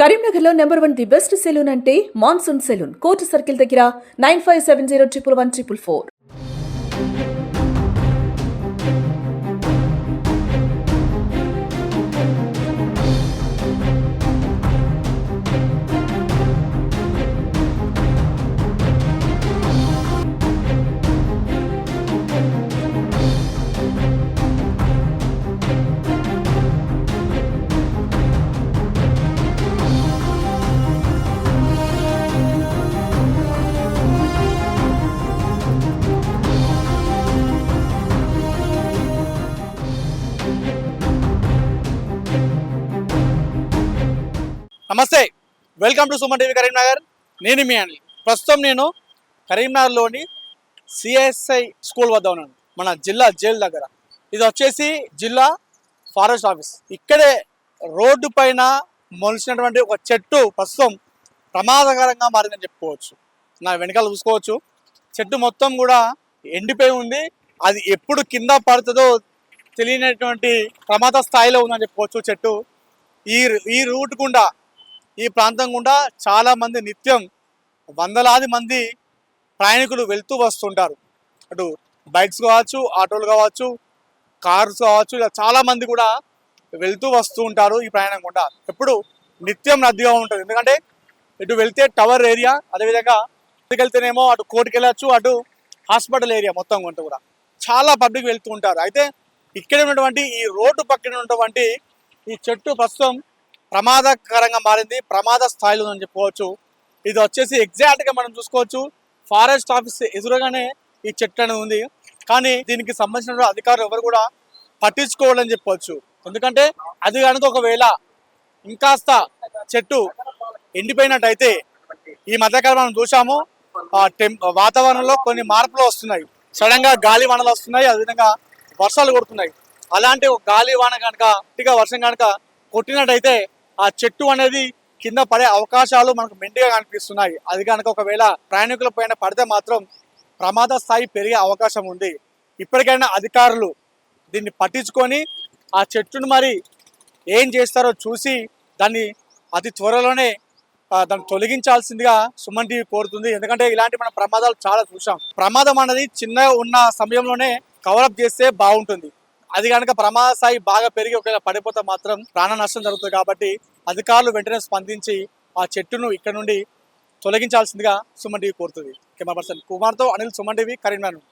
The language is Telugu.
కరీంనగర్ లో నెంబర్ 1 ది బెస్ట్ సెలూన్ అంటే మాన్సూన్ సెలూన్. కోర్టు సర్కిల్ దగ్గర 95701144. నమస్తే, welcome to Suman TV Karimnagar. నేను మీ అనిల్. ప్రస్తుతం నేను కరీంనగర్లోని సిఎస్ఐ స్కూల్ వద్ద ఉన్నాను, మన జిల్లా జైలు దగ్గర. ఇది వచ్చేసి జిల్లా ఫారెస్ట్ ఆఫీస్. ఇక్కడే రోడ్డు పైన మొలిచినటువంటి ఒక చెట్టు ప్రస్తుతం ప్రమాదకరంగా మారిందని చెప్పుకోవచ్చు. నా వెనకాల చూసుకోవచ్చు, చెట్టు మొత్తం కూడా ఎండిపోయి ఉంది. అది ఎప్పుడు కింద పడుతుందో తెలియనటువంటి ప్రమాద స్థాయిలో ఉందని చెప్పుకోవచ్చు. చెట్టు ఈ రూట్ గుండా, ఈ ప్రాంతం గుండా చాలా మంది నిత్యం వందలాది మంది ప్రయాణికులు వెళ్తూ వస్తుంటారు. అటు బైక్స్ కావచ్చు, ఆటోలు కావచ్చు, కార్స్ కావచ్చు, ఇలా చాలా మంది కూడా వెళ్తూ వస్తూ ఉంటారు. ఈ ప్రయాణం గుండా ఎప్పుడు నిత్యం రద్దీగా ఉంటుంది. ఎందుకంటే ఇటు వెళ్తే టవర్ ఏరియా, అదేవిధంగా ఇటుకి వెళ్తేనేమో అటు కోర్టుకి వెళ్ళచ్చు, అటు హాస్పిటల్ ఏరియా మొత్తం కొంత కూడా చాలా పబ్లిక్ వెళ్తూ ఉంటారు. అయితే ఇక్కడ ఉన్నటువంటి ఈ రోడ్డు పక్కన ఉన్నటువంటి ఈ చెట్టు ప్రస్తుతం ప్రమాదకరంగా మారింది, ప్రమాద స్థాయిలో ఉందని చెప్పుకోవచ్చు. ఇది వచ్చేసి ఎగ్జాక్ట్గా మనం చూసుకోవచ్చు, ఫారెస్ట్ ఆఫీస్ ఎదురుగానే ఈ చెట్టు అనేది ఉంది. కానీ దీనికి సంబంధించిన అధికారులు ఎవరు కూడా పట్టించుకోవాలని చెప్పవచ్చు. ఎందుకంటే అది కనుక ఒకవేళ ఇంకాస్త చెట్టు ఎండిపోయినట్టయితే, ఈ మధ్యకాలం మనం చూసాము వాతావరణంలో కొన్ని మార్పులు వస్తున్నాయి. సడన్ గా గాలి వానలు వస్తున్నాయి, అదేవిధంగా వర్షాలు కొడుతున్నాయి. అలాంటి ఒక గాలి వాన కనుక గట్టిగా వర్షం కనుక కొట్టినట్టయితే ఆ చెట్టు అనేది కింద పడే అవకాశాలు మనకు మెండుగా కనిపిస్తున్నాయి. అది కనుక ఒకవేళ ప్రయాణికుల పైన పడితే మాత్రం ప్రమాద స్థాయి పెరిగే అవకాశం ఉంది. ఇప్పటికైనా అధికారులు దీన్ని పట్టించుకొని ఆ చెట్టును మరి ఏం చేస్తారో చూసి దాన్ని అతి త్వరలోనే దాన్ని తొలగించాల్సిందిగా సుమన్ టీవీ కోరుతుంది. ఎందుకంటే ఇలాంటి మన ప్రమాదాలు చాలా చూసాం. ప్రమాదం అనేది చిన్న ఉన్న సమయంలోనే కవరప్ చేస్తే బాగుంటుంది. అది కనుక ప్రమాద స్థాయి బాగా పెరిగి ఒకవేళ పడిపోతే మాత్రం ప్రాణ నష్టం జరుగుతుంది. కాబట్టి అధికారులు వెంటనే స్పందించి ఆ చెట్టును ఇక్కడ నుండి తొలగించాల్సిందిగా సుమన్ టీవీ కోరుతుంది. కెమెరా పర్సన్ కుమార్తో అనిల్, సుమన్ టీవీ, కరీంనగర్.